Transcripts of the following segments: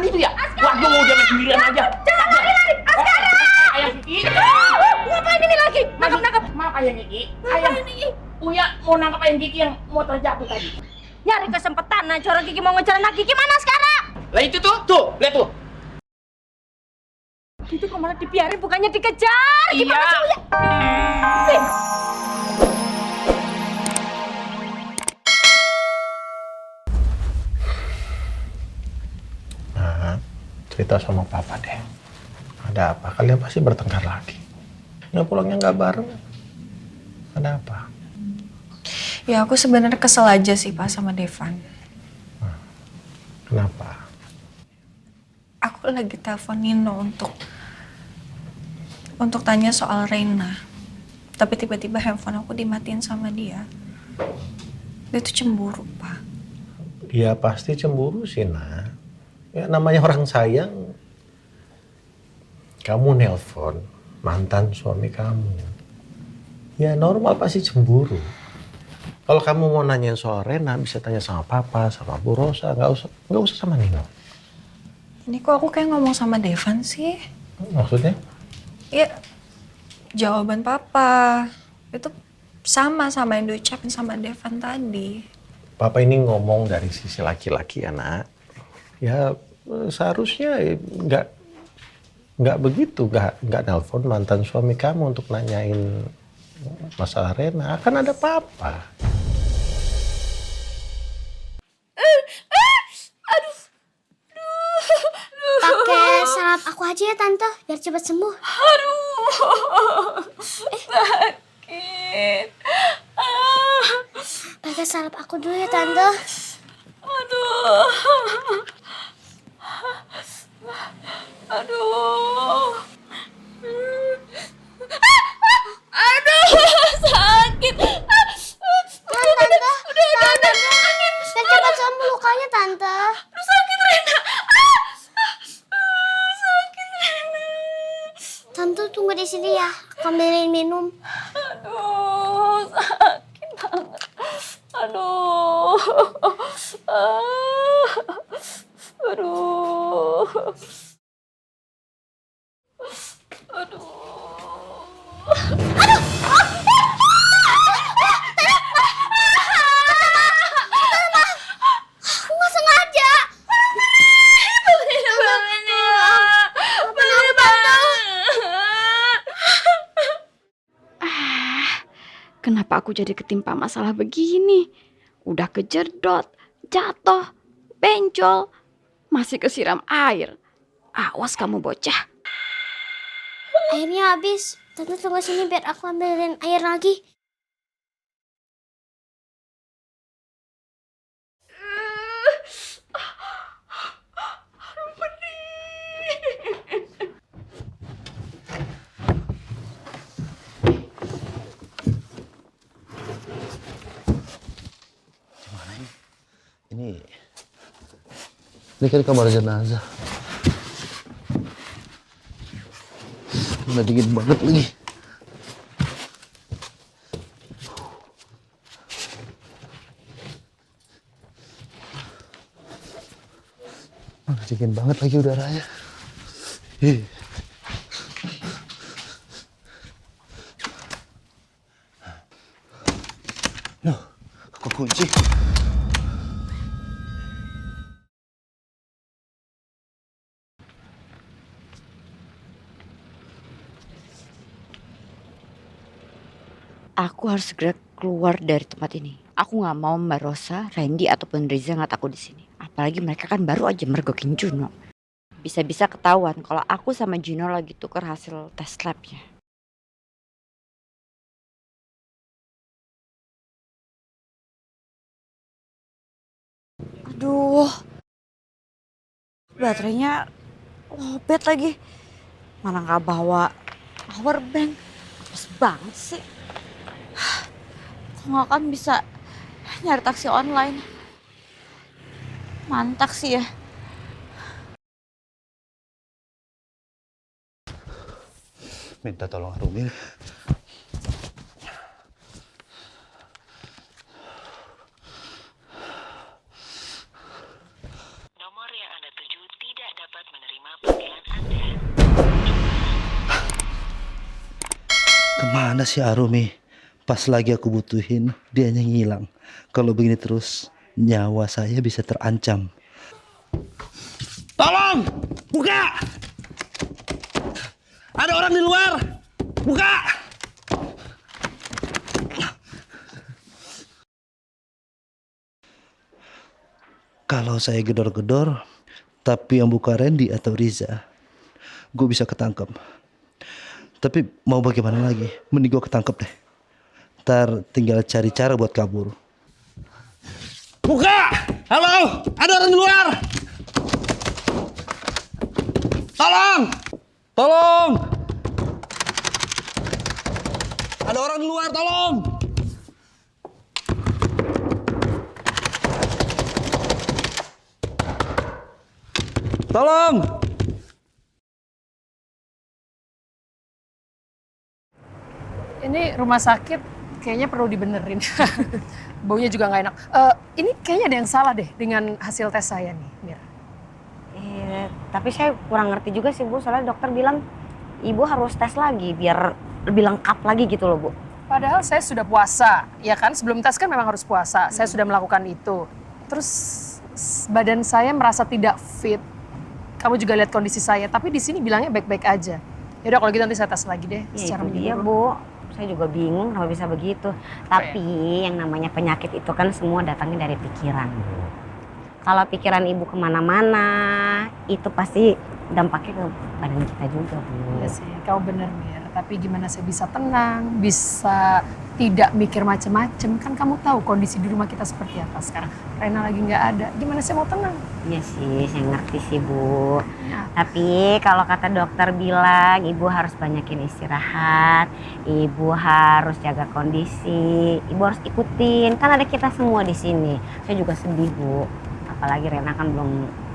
gitu ya? Waduh, dia main sendirian aja. Jangan lari. Askara! Ayang Kiki. Ngapain ini lagi? Nangkap. Maaf Ayang Kiki. Ayang Uya mau nangkap Ayang Kiki yang mau terjatuh tadi. Nyari kesempatan aja orang Kiki mau ngejar anak Kiki mana sekarang? Lah itu tuh, lihat tuh. Itu kok malah dibiarin bukannya dikejar. Gimana Iya. sih Uya? Nah, cerita sama papa deh. Ada apa? Kalian pasti bertengkar lagi. Nggak pulangnya nggak bareng. Ada apa? Ya aku sebenarnya kesel aja sih Pak sama Devan. Kenapa? Aku lagi telepon Nino untuk tanya soal Reina. Tapi tiba-tiba handphone aku dimatiin sama dia. Dia tuh cemburu, Pak. Ya pasti cemburu sih, Nak. Ya namanya orang sayang. Kamu nelpon mantan suami kamu. Ya normal pasti cemburu. Kalau kamu mau nanyain soal Rena, bisa tanya sama Papa, sama Bu Rosa, nggak usah sama Nino. Ini kok aku kayak ngomong sama Devan sih? Maksudnya? Ya, jawaban Papa itu sama yang diucapin sama Devan tadi. Papa ini ngomong dari sisi laki-laki ya, Nak. Ya seharusnya nggak begitu, nggak nelpon mantan suami kamu untuk nanyain masalah Rena. Akan ada Papa. Pakai salep aku aja ya Tante, biar cepat sembuh. Sakit. Pakai salep aku dulu ya Tante. Aduh. Sakit. Tante, Tante, biar cepat sembuh lukanya Tante. Sakit Rena. Sakit Rena. Tante tunggu di sini ya, aku ambilin minum. Aduh, sakit banget. Aduh. Aduh. Aku nggak sengaja. Kenapa aku jadi ketimpa masalah begini? Udah kejedot, jatuh, bencol, masih kesiram air. Awas kamu bocah. Airnya habis. Tante tunggu sini biar aku ambilin air lagi. Ini kan kamar jenazah. Udah dingin banget lagi. Dingin banget lagi udaranya. Ih. Loh, aku kunci. Aku harus segera keluar dari tempat ini. Aku nggak mau Mbak Rosa, Randy ataupun Riza ngeliat aku di sini. Apalagi mereka kan baru aja mergokin Juno. Bisa-bisa ketahuan kalau aku sama Juno lagi tuker hasil tes labnya. Aduh, baterainya lobet lagi. Mana nggak bawa power bank? Apes banget sih. Kok nggak kan bisa nyari taksi online? Mana taksi ya? Minta tolong Arumil. Nomor yang Anda tuju tidak Mana si Arumi? Pas lagi aku butuhin, dianya ngilang. Kalau begini terus, nyawa saya bisa terancam. Tolong! Buka! Ada orang di luar! Buka! Kalau saya gedor-gedor, tapi yang buka Randy atau Riza, gue bisa ketangkep. Tapi mau bagaimana lagi? Mending gue ketangkep deh. Ntar tinggal cari cara buat kabur. Buka! Halo! Ada orang di luar! Tolong! Tolong! Ada orang di luar, tolong! Tolong! Ini rumah sakit kayaknya perlu dibenerin. Baunya juga nggak enak. Ini kayaknya ada yang salah deh dengan hasil tes saya nih, Mir. Tapi saya kurang ngerti juga sih Bu, soalnya dokter bilang Ibu harus tes lagi biar lebih lengkap lagi gitu loh Bu. Padahal saya sudah puasa, ya kan? Sebelum tes kan memang harus puasa. Saya sudah melakukan itu. Terus badan saya merasa tidak fit. Kamu juga lihat kondisi saya, tapi di sini bilangnya baik-baik aja. Yaudah kalau gitu nanti saya tes lagi deh. Ya secara itu dia menyeluruh. Bu, saya juga bingung kenapa bisa begitu. Tapi yang namanya penyakit itu kan semua datangnya dari pikiran Bu. Kalau pikiran Ibu kemana-mana, itu pasti dampaknya ke badan kita juga Bu. Iya sih, kamu bener Mir. Tapi gimana saya bisa tenang, bisa tidak mikir macem-macem. Kan kamu tahu kondisi di rumah kita seperti apa sekarang. Rena lagi nggak ada, gimana saya mau tenang? Iya sih, saya ngerti sih Bu. Ya. Tapi kalau kata dokter bilang Ibu harus banyakin istirahat, Ibu harus jaga kondisi, Ibu harus ikutin. Kan ada kita semua di sini. Saya juga sedih Bu. Apalagi Rena kan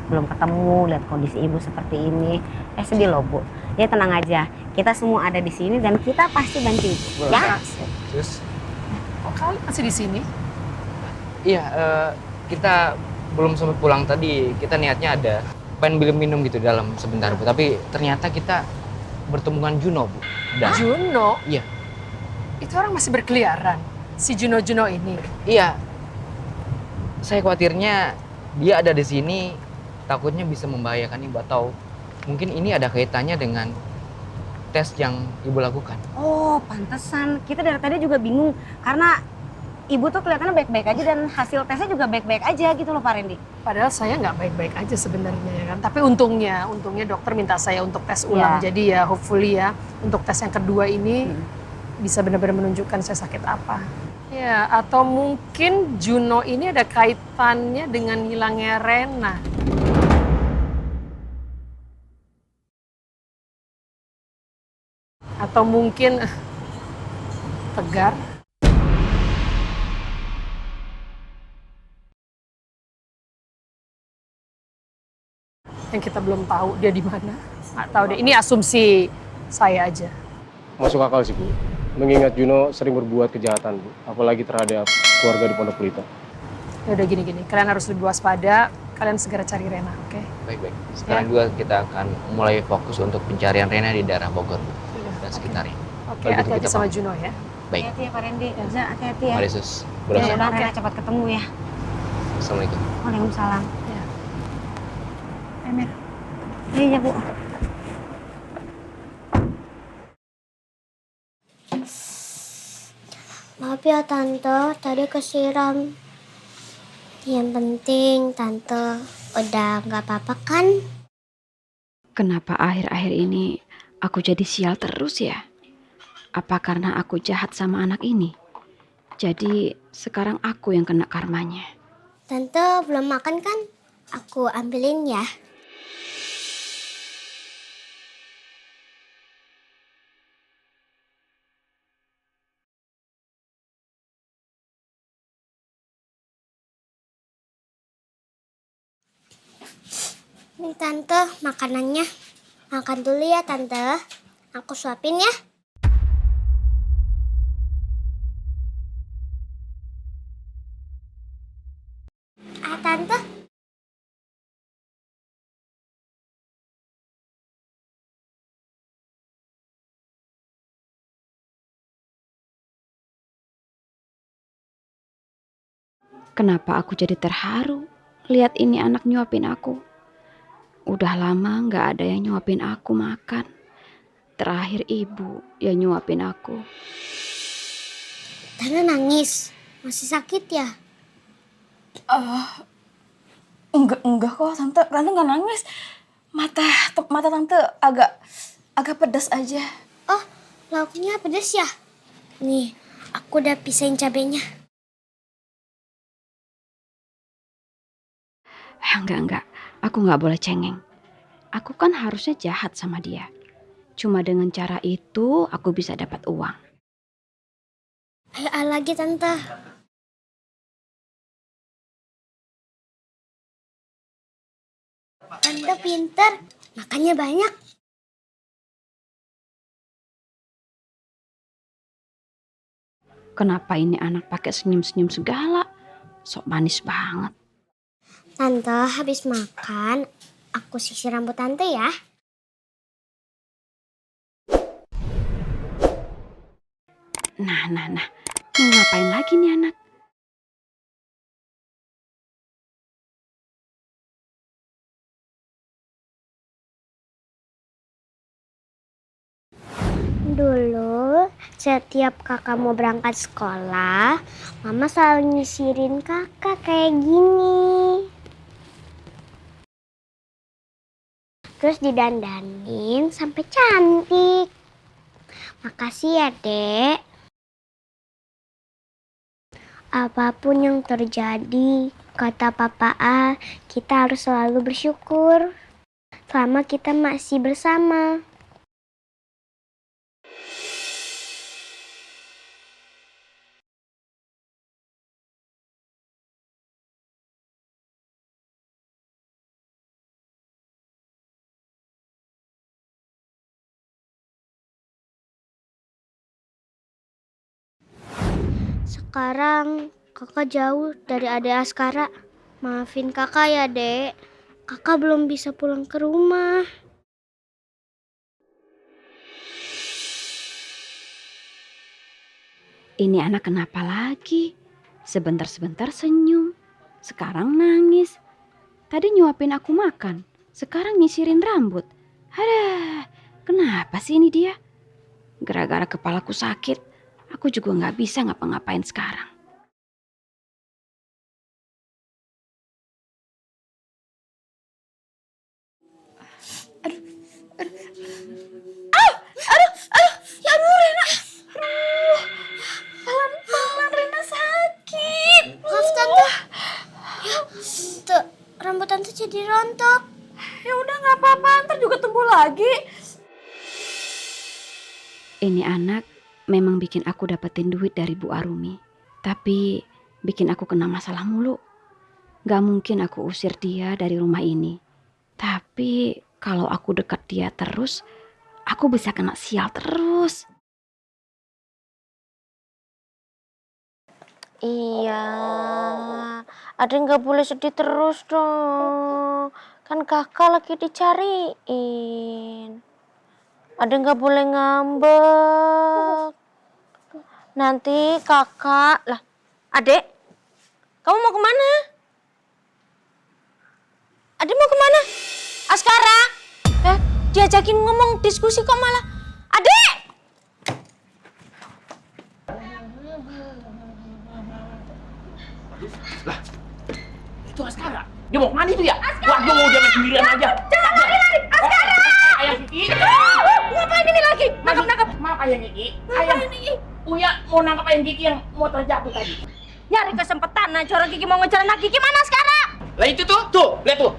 belum ketemu, lihat kondisi Ibu seperti ini. Sedih loh Bu. Ya tenang aja, kita semua ada di sini dan kita pasti bantu Ibu. Ya? Terus? Kok kalian masih di sini? Iya, kita belum sempat pulang tadi. Kita niatnya ada pengen beli minum gitu di dalam sebentar Bu. Tapi ternyata kita bertemu dengan Juno Bu. Dan Juno? Iya. Itu orang masih berkeliaran? Si Juno-Juno ini? Iya. Saya khawatirnya dia ada di sini takutnya bisa membahayakan Ibu atau mungkin ini ada kaitannya dengan tes yang Ibu lakukan. Oh, pantesan. Kita dari tadi juga bingung karena Ibu tuh kelihatannya baik-baik aja dan hasil tesnya juga baik-baik aja gitu loh Pak Randy. Padahal saya nggak baik-baik aja sebenarnya ya kan. Tapi untungnya dokter minta saya untuk tes ulang. Ya. Jadi ya hopefully ya untuk tes yang kedua ini bisa benar-benar menunjukkan saya sakit apa. Ya, atau mungkin Juno ini ada kaitannya dengan hilangnya Rena. Atau mungkin Tegar. Yang kita belum tahu dia di mana. Nggak tahu deh. Ini asumsi saya aja. Masuk akal sih Bu. Mengingat Juno sering berbuat kejahatan Bu, apalagi terhadap keluarga di Pondok Pelita. Ya udah gini-gini. Kalian harus lebih waspada. Kalian segera cari Rena, oke? Baik-baik. Sekarang juga kita akan mulai fokus untuk pencarian Rena di daerah Bogor Bu. Dan sekitarnya. Oke, hati-hati sama Juno ya. Baik. Hati-hati ya Pak Randy. Za, hati-hati ya. Mari Sus. Bu Ya Rosa. udah Rena cepat ketemu ya. Assalamualaikum. Waalaikumsalam. Ya. Emir. Iya Bu. Maaf ya Tante, tadi kesiram. Yang penting Tante udah nggak apa-apa kan? Kenapa akhir-akhir ini aku jadi sial terus ya? Apa karena aku jahat sama anak ini? Jadi sekarang aku yang kena karmanya. Tante belum makan kan? Aku ambilin ya. Nih Tante, makanannya. Makan dulu ya Tante. Aku suapin ya. Tante. Kenapa aku jadi terharu lihat ini anak nyuapin aku. Udah lama gak ada yang nyuapin aku makan. Terakhir ibu yang nyuapin aku. Tante nangis. Masih sakit ya? Enggak kok, tante nggak nangis. Mata tante agak pedas aja. Oh, lauknya pedas ya? Nih, aku udah pisahin cabenya. Enggak. Aku gak boleh cengeng. Aku kan harusnya jahat sama dia. Cuma dengan cara itu aku bisa dapat uang. Ayo lagi tante. Tante pinter, makannya banyak. Kenapa ini anak pakai senyum-senyum segala? Sok manis banget. Tante habis makan, aku sisir rambut tante ya. Nah. Mau ngapain lagi nih anak? Dulu, setiap kakak mau berangkat sekolah, mama selalu nyisirin kakak kayak gini. Terus didandanin sampai cantik. Makasih ya, Dek. Apapun yang terjadi, kata Papa A, kita harus selalu bersyukur selama kita masih bersama. Sekarang kakak jauh dari adik Askara. Maafin kakak ya, Dek. Kakak belum bisa pulang ke rumah. Ini anak kenapa lagi? Sebentar-sebentar senyum. Sekarang nangis. Tadi nyuapin aku makan. Sekarang nyisirin rambut. Aduh, kenapa sih ini dia? Gara-gara kepalaku sakit. Aku juga gak bisa ngapa-ngapain sekarang. Ya ampun Rena. Pelan-pelan Rena sakit. Maaf, Tante. Ya, tuh, rambut Tante jadi rontok. Ya udah nggak apa-apa, ntar juga tumbuh lagi. Ini anak memang bikin aku dapetin duit dari Bu Arumi. Tapi bikin aku kena masalah mulu. Gak mungkin aku usir dia dari rumah ini. Tapi kalau aku dekat dia terus, aku bisa kena sial terus. Iya, Ade nggak boleh sedih terus dong. Kan kakak lagi dicariin. Ade nggak boleh ngambek. Nanti kakak lah. Adek, kamu mau kemana? Ade mau kemana? Askara? Diajakin ngomong diskusi kok malah. Adek! Lah, itu Askara. Dia mau kemana itu ya? Waduh, dia main sendirian aja. Jangan lari. Askara! Ayang Kiki. Ngapain ini lagi? Nangkep. Maaf Ayang Kiki. Uya mau nangkap Ayang Kiki yang mau terjatuh tadi. Nyari kesempatan aja orang Kiki mau ngejar anak Kiki mana sekarang? Lah itu tuh, lihat tuh.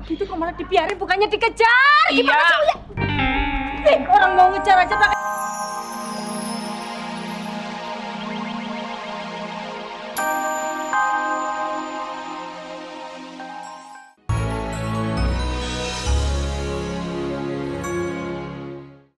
Itu kok malah dibiarin bukannya dikejar. Iya. Gimana sih Uya? Orang mau ngejar aja pakai